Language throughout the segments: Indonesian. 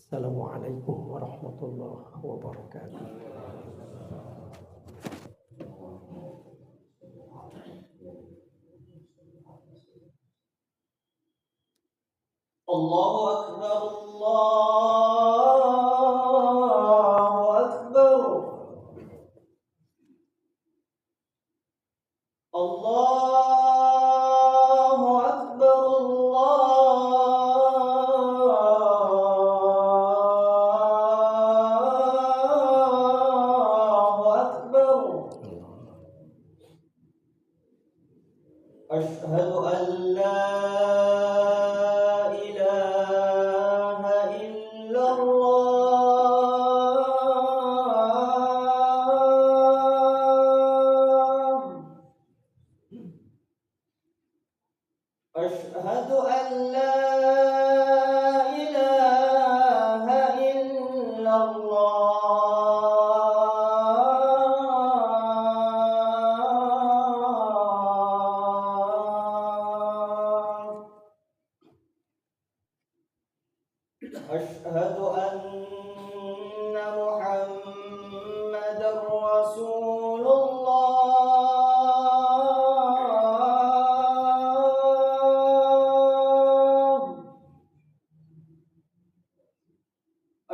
Assalamualaikum warahmatullahi wabarakatuh. Allahu Akbar, Allahu Akbar, Allahu Akbar, Allahu Akbar. Asyhadu an la ilaha illallah. Asyhadu an la ilaha illallah. Asyhadu anna Muhammadar Rasulullah.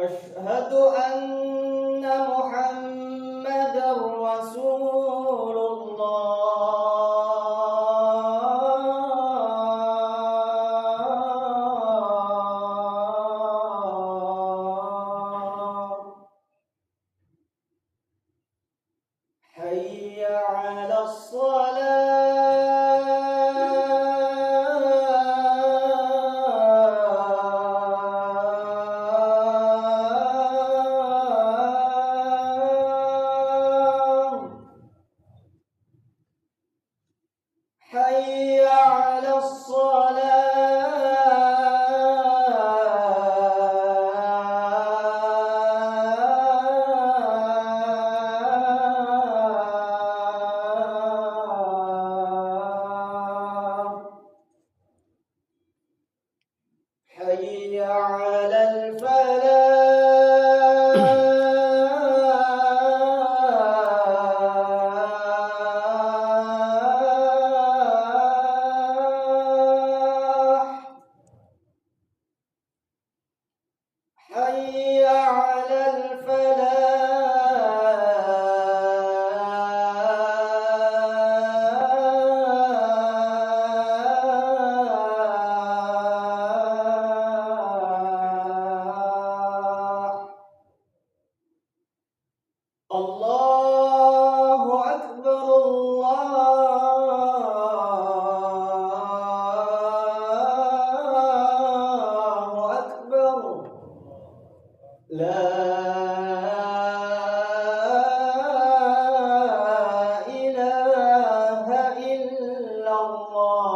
Asyhadu anna Muhammadar Rasulullah. Hayya 'alas shalah. Hayya 'alas salah. Hayya 'alal falah. Hayya 'alal falah. Allahu Akbar, Allahu Akbar. La ilaha illallah.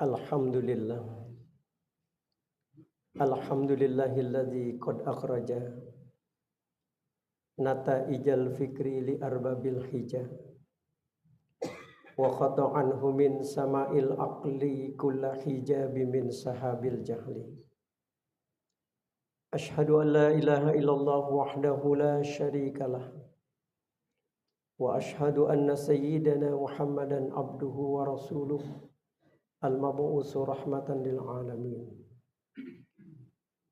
Alhamdulillah. Alhamdulillahilladzi qad akhraja nataijal fikri li arbabil hijah wa khata anhu min sama'il aqli kulla hijabi min sahabil jahli. Ashhadu an la ilaha illallah wahdahu la syarikalah wa ashhadu anna sayyidana Muhammadan abduhu wa rasuluh al-mab'usu rahmatan lil alamin.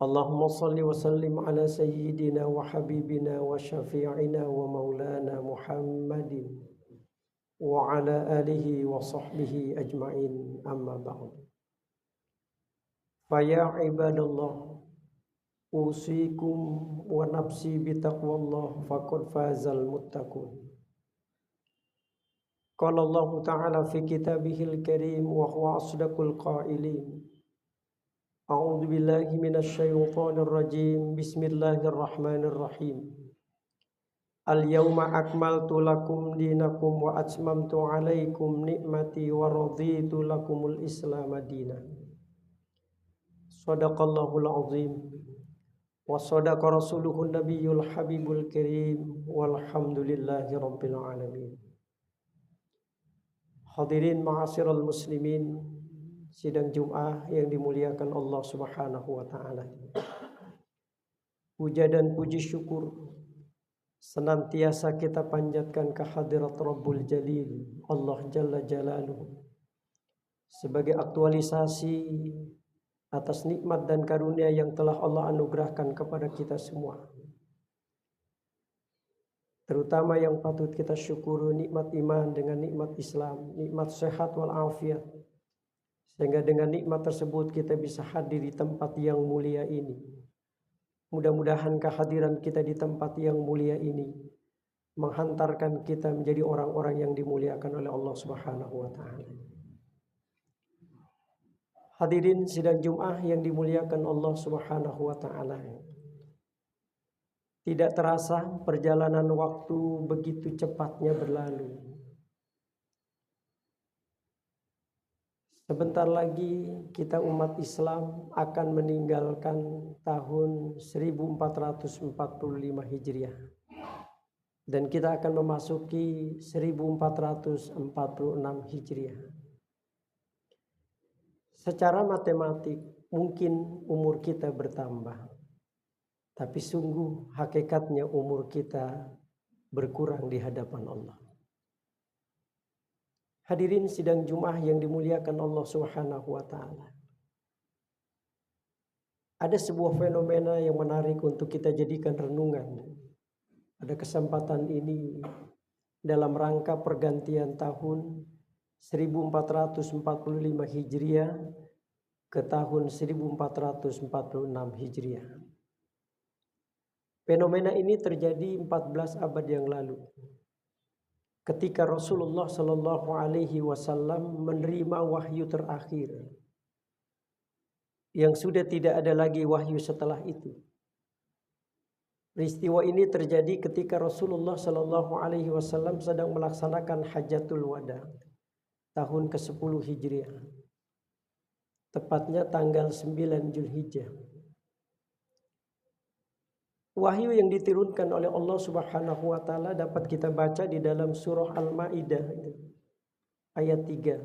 Allahumma salli wa sallim ala sayyidina wa habibina wa syafi'ina wa maulana Muhammadin wa ala alihi wa sahbihi ajma'in, amma ba'd. Faya ibadallah, usikum wa nafsi bitaqwallah faqad fazal muttaqun. Qala Allah ta'ala fi kitabihil karim wa huwa asdaqul qailin. A'udzu billahi minasy syaithanir rajim. Bismillahirrahmanirrahim. Al-yawma akmaltu lakum dinakum wa atmamtu 'alaikum ni'mati wa raditu lakumul Islam madina. Sadaqallahul azim wa sadaqa rasuluhun nabiyul habibul karim walhamdulillahi rabbil alamin. Hadirin ma'asyiral muslimin, sidang Jum'ah yang dimuliakan Allah Subhanahu wa taala. Puja dan puji syukur senantiasa kita panjatkan kehadirat Rabbul Jalil, Allah Jalla Jalaluhu, sebagai aktualisasi atas nikmat dan karunia yang telah Allah anugerahkan kepada kita semua. Terutama yang patut kita syukuri nikmat iman dengan nikmat Islam, nikmat sehat wal afiat. Sehingga dengan nikmat tersebut kita bisa hadir di tempat yang mulia ini. Mudah-mudahan kehadiran kita di tempat yang mulia ini menghantarkan kita menjadi orang-orang yang dimuliakan oleh Allah Subhanahu wa taala. Hadirin sidang Jum'ah yang dimuliakan Allah Subhanahu wa taala. Tidak terasa perjalanan waktu begitu cepatnya berlalu. Sebentar lagi kita umat Islam akan meninggalkan tahun 1445 Hijriah. Dan kita akan memasuki 1446 Hijriah. Secara matematik mungkin umur kita bertambah, tapi sungguh hakikatnya umur kita berkurang di hadapan Allah. Hadirin sidang Jum'ah yang dimuliakan Allah Subhanahu wa taala. Ada sebuah fenomena yang menarik untuk kita jadikan renungan pada kesempatan ini dalam rangka pergantian tahun 1445 Hijriah ke tahun 1446 Hijriah. Fenomena ini terjadi 14 abad yang lalu. Ketika Rasulullah Shallallahu Alaihi Wasallam menerima wahyu terakhir, yang sudah tidak ada lagi wahyu setelah itu. Peristiwa ini terjadi ketika Rasulullah Shallallahu Alaihi Wasallam sedang melaksanakan Hajatul Wada tahun ke-10 Hijriah, tepatnya tanggal 9 Zulhijjah. Wahyu yang diturunkan oleh Allah Subhanahu wa taala dapat kita baca di dalam surah Al-Maidah ayat 3.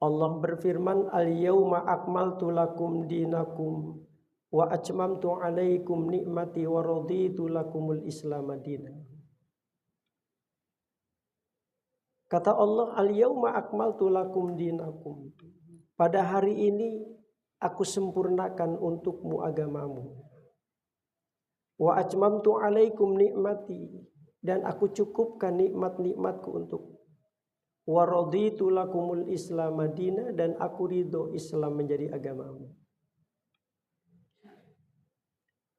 Allah berfirman, "Al-yauma akmaltu lakum dinakum wa atmamtu 'alaikum ni'mati wa raditu lakumul Islam dinan." Kata Allah, "Al-yauma akmaltu lakum dinakum." Pada hari ini aku sempurnakan untukmu agamamu. Wa atmamtu 'alaikum ni'mati, dan aku cukupkan nikmat-nikmatku untukmu. Wa raditu lakumul Islam dinan, dan aku ridho Islam menjadi agamamu.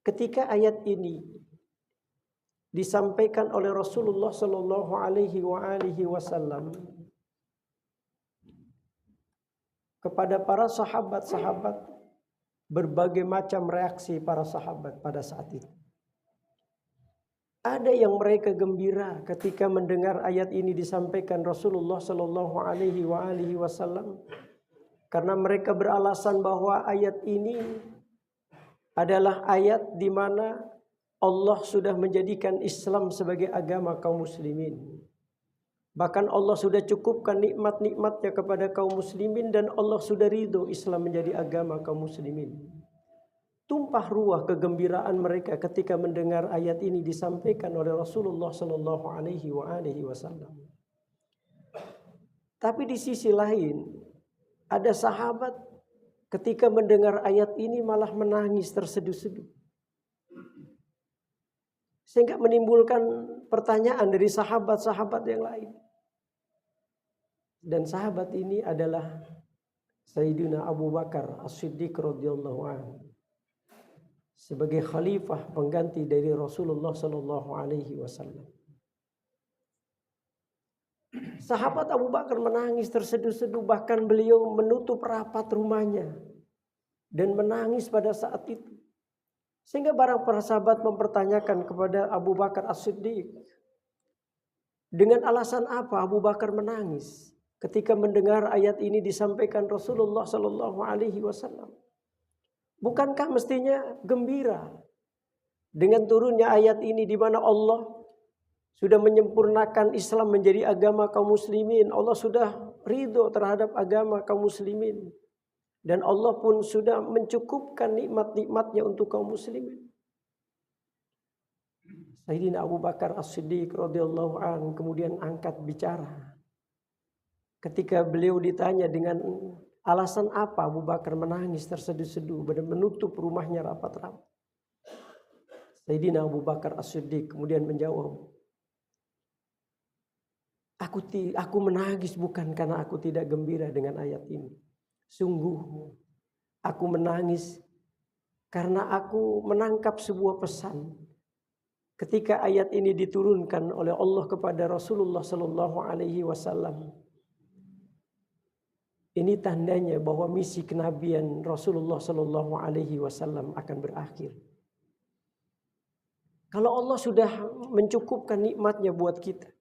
Ketika ayat ini disampaikan oleh Rasulullah Shallallahu Alaihi Wasallam kepada para sahabat-sahabat, berbagai macam reaksi para sahabat pada saat itu. Ada yang mereka gembira ketika mendengar ayat ini disampaikan Rasulullah Shallallahu Alaihi Wasallam, karena mereka beralasan bahwa ayat ini adalah ayat di mana Allah sudah menjadikan Islam sebagai agama kaum muslimin. Bahkan Allah sudah cukupkan nikmat-nikmatnya kepada kaum muslimin, dan Allah sudah ridho Islam menjadi agama kaum muslimin. Tumpah ruah kegembiraan mereka ketika mendengar ayat ini disampaikan oleh Rasulullah Sallallahu Alaihi Wasallam. Tapi di sisi lain ada sahabat ketika mendengar ayat ini malah menangis terseduh-seduh, sehingga menimbulkan pertanyaan dari sahabat-sahabat yang lain. Dan sahabat ini adalah Sayyidina Abu Bakar As-Siddiq radhiyallahu anhu, sebagai khalifah pengganti dari Rasulullah sallallahu alaihi wasallam. Sahabat Abu Bakar menangis terseduh-seduh, bahkan beliau menutup rapat rumahnya dan menangis pada saat itu. Sehingga para sahabat mempertanyakan kepada Abu Bakar As-Siddiq, dengan alasan apa Abu Bakar menangis? ketika mendengar ayat ini disampaikan Rasulullah Sallallahu Alaihi Wasallam? Bukankah mestinya gembira dengan turunnya ayat ini di mana Allah sudah menyempurnakan Islam menjadi agama kaum muslimin. Allah sudah ridho terhadap agama kaum muslimin. Dan Allah pun sudah mencukupkan nikmat-nikmatnya untuk kaum muslimin. Sayyidina Abu Bakar As-Siddiq radhiyallahu anhu kemudian angkat bicara. Ketika beliau ditanya dengan alasan apa Abu Bakar menangis terseduh-seduh dan menutup rumahnya rapat-rapat. Sayyidina Abu Bakar As-Siddiq kemudian menjawab, Aku menangis bukan karena aku tidak gembira dengan ayat ini. Sungguh aku menangis karena aku menangkap sebuah pesan. Ketika ayat ini diturunkan oleh Allah kepada Rasulullah Sallallahu Alaihi Wasallam, ini tandanya bahwa misi kenabian Rasulullah Sallallahu Alaihi Wasallam akan berakhir. Kalau Allah sudah mencukupkan nikmatnya buat kita,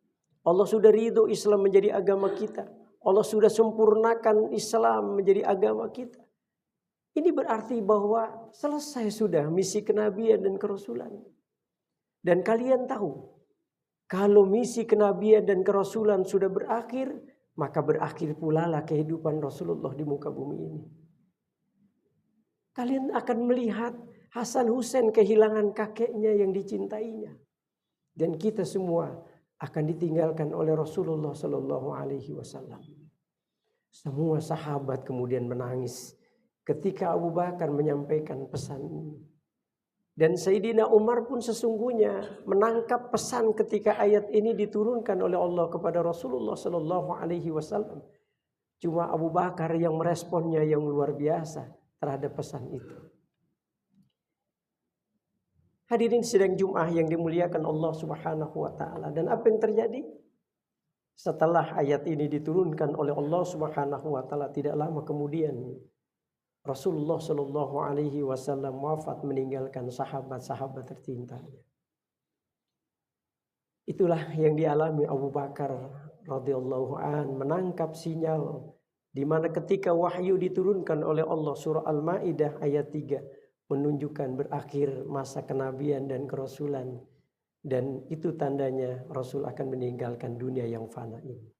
Allah sudah ridho Islam menjadi agama kita, Allah sudah sempurnakan Islam menjadi agama kita. Ini berarti bahwa selesai sudah misi kenabian dan kerasulan. Dan kalian tahu, kalau misi kenabian dan kerasulan sudah berakhir, maka berakhir pula lah kehidupan Rasulullah di muka bumi ini. Kalian akan melihat Hasan Hussein kehilangan kakeknya yang dicintainya. Dan kita semua akan ditinggalkan oleh Rasulullah Sallallahu Alaihi Wasallam. Semua sahabat kemudian menangis ketika Abu Bakar menyampaikan pesan ini. Dan Sayyidina Umar pun sesungguhnya menangkap pesan ketika ayat ini diturunkan oleh Allah kepada Rasulullah Sallallahu Alaihi Wasallam. Cuma Abu Bakar yang meresponnya yang luar biasa terhadap pesan itu. Hadirin sidang Jum'ah yang dimuliakan Allah Subhanahu wa taala. Dan apa yang terjadi? Setelah ayat ini diturunkan oleh Allah Subhanahu wa taala, tidak lama kemudian Rasulullah Shallallahu Alaihi Wasallam wafat meninggalkan sahabat-sahabat tercintanya. Itulah yang dialami Abu Bakar radhiyallahu an, menangkap sinyal di mana ketika wahyu diturunkan oleh Allah surah Al-Maidah ayat 3 menunjukkan berakhir masa kenabian dan kerasulan, dan itu tandanya Rasul akan meninggalkan dunia yang fana ini.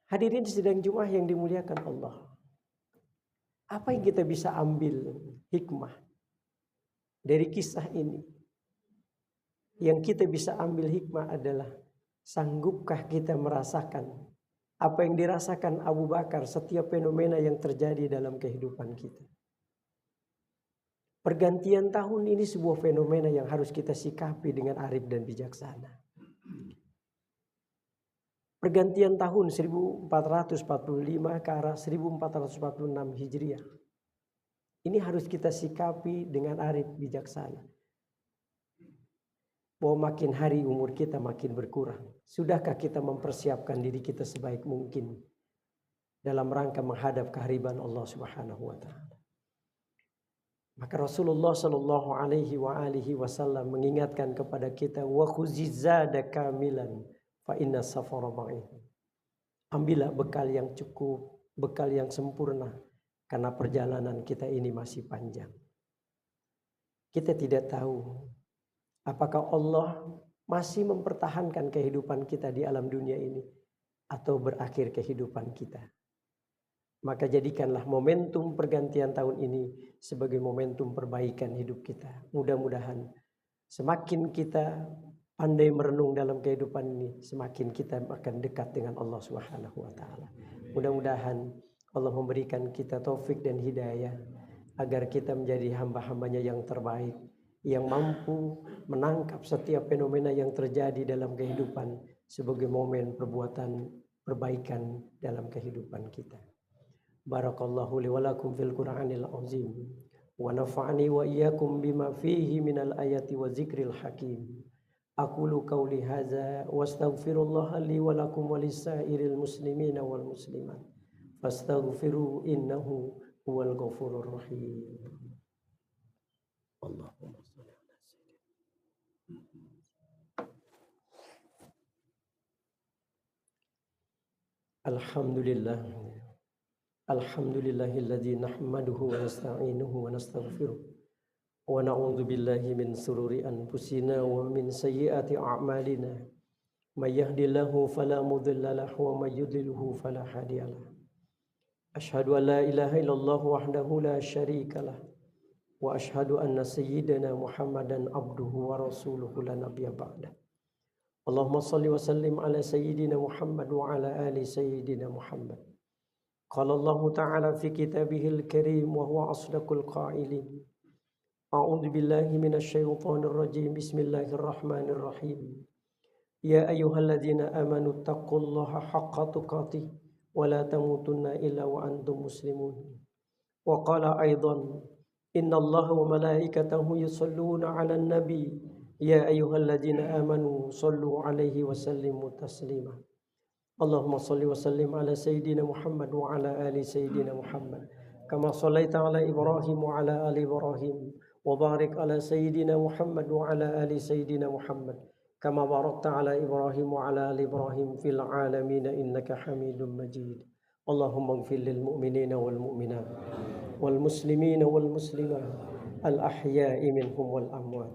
Hadirin sidang Jumat yang dimuliakan Allah. Apa yang kita bisa ambil hikmah dari kisah ini? Yang kita bisa ambil hikmah adalah, sanggupkah kita merasakan apa yang dirasakan Abu Bakar setiap fenomena yang terjadi dalam kehidupan kita? Pergantian tahun ini sebuah fenomena yang harus kita sikapi dengan arif dan bijaksana. Pergantian tahun 1445 ke arah 1446 Hijriah. Ini harus kita sikapi dengan arif bijaksana. Bahwa makin hari umur kita makin berkurang. Sudahkah kita mempersiapkan diri kita sebaik mungkin dalam rangka menghadap kehariban Allah Subhanahu wa taala? Maka Rasulullah Shallallahu Alaihi Wasallam mengingatkan kepada kita, wa khuzizada kamilan fa inna safara ma'ih. Ambillah bekal yang cukup, bekal yang sempurna, karena perjalanan kita ini masih panjang. Kita tidak tahu apakah Allah masih mempertahankan kehidupan kita di alam dunia ini atau berakhir kehidupan kita. Maka jadikanlah momentum pergantian tahun ini sebagai momentum perbaikan hidup kita. Mudah-mudahan semakin kita pandai merenung dalam kehidupan ini, semakin kita akan dekat dengan Allah Subhanahu wa taala. Mudah-mudahan Allah memberikan kita taufik dan hidayah agar kita menjadi hamba-hambanya yang terbaik, yang mampu menangkap setiap fenomena yang terjadi dalam kehidupan sebagai momen perbuatan perbaikan dalam kehidupan kita. Barakallahu li wa lakum fil Qur'anil azim wa nafa'ani wa iyyakum bima fihi minal ayati wa zikril hakim. Aqulu qawli hadza wa astaghfirullah li wa lakum wa lisairil muslimina wal muslimat. Fastaghfiru innahu huwal ghafurur rahim. Allahumma shalli ala sayyidina. Alhamdulillah. Alhamdulillahilladzi nahmaduhu wa nasta'inuhu wa nastaghfiruh. Wa na'udzu billahi min sururi anfusina wa min sayyiati a'malina. May yahdihillahu fala mudilla lahu wa may yudlilhu fala hadiyalah. Asyhadu an la ilaha illallah wahdahu la syarikalah wa asyhadu anna sayyidana Muhammadan abduhu wa rasuluhu la nabiyya ba'dah. Allahumma salli wa sallim ala sayyidina Muhammad wa ala ali sayyidina Muhammad. Qala Allah ta'ala fi kitabihil karim wa huwa asdaqul qailin. A'udzu billahi minasy syaithanir rajim. Bismillahirrahmanirrahim. Ya ayyuhalladzina amanu taqullaha haqqa tuqatih wa la tamutunna illa wa antum muslimun. Wa qala aidan innallaha wa malaikatahu yusholluna 'alan nabi. Ya ayyuhalladzina amanu shallu 'alaihi wa sallimu taslima. Allahumma shalli wa sallim ala sayyidina Muhammad wa ala ali sayyidina Muhammad kama shallaita ala Ibrahim wa ala ali Ibrahim wa barik ala sayyidina Muhammad wa ala ali sayyidina Muhammad kama barakta ala Ibrahim wa ala ali Ibrahim fil alamin innaka Hamidum Majid. Allahumma ighfir lil mu'minina wal mu'minat wal muslimina wal muslimat al ahya'i minhum wal amwat.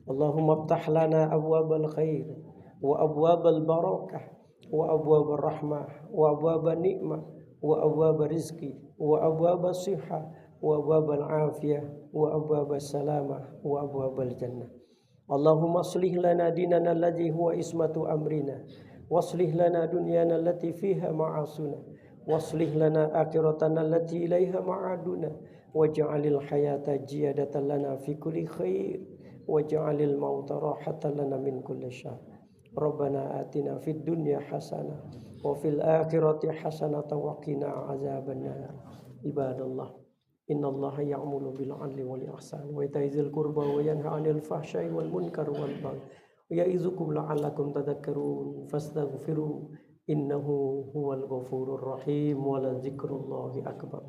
Allahumma iftah lana abwabal khair wa abwabal barakah wa abwabur rahmah wa abwabun nikmah wa abwabur rizqi wa abwabus sihah wa abwabul afiyah wa abwabus salamah wa abwabul jannah. Allahumma aslih lana dinana alladhi huwa ismatu amrina waslih lana dunyana allati fiha ma'asuna waslih lana akhiratana allati ilaiha ma'aduna waj'alil hayata ziyadatan lana fi kulli khair waj'alil mauta rahatan lana min kulli syarr. Rabbana atina fid dunya hasanah wa fil akhirati hasanah wa qina azabannar. Ibadallah, innallaha ya'muru bil 'adli wal ihsan wa ita'i qurba wa yanha 'anil fahsya'i wal munkar wal baghi ya'izukum la'allakum tadhakkarun fastaghfiru innahu huwal ghafurur rahim wa la dzikrullahi akbar.